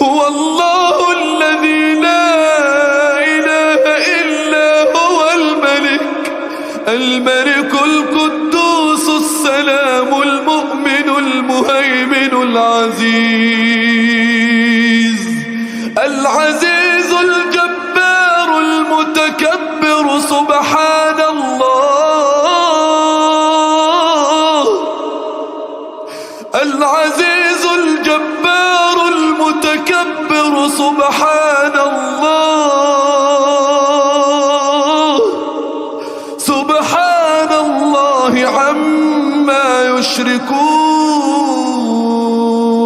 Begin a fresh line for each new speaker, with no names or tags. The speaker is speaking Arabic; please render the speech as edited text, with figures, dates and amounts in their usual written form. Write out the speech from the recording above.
هو الله الذي لا إله إلا هو الملك القدوس السلام المؤمن المهيمن العزيز الجبار المتكبر سبحان الله. العزيز الجبار المتكبر سبحان الله. سبحان الله عما يشركون.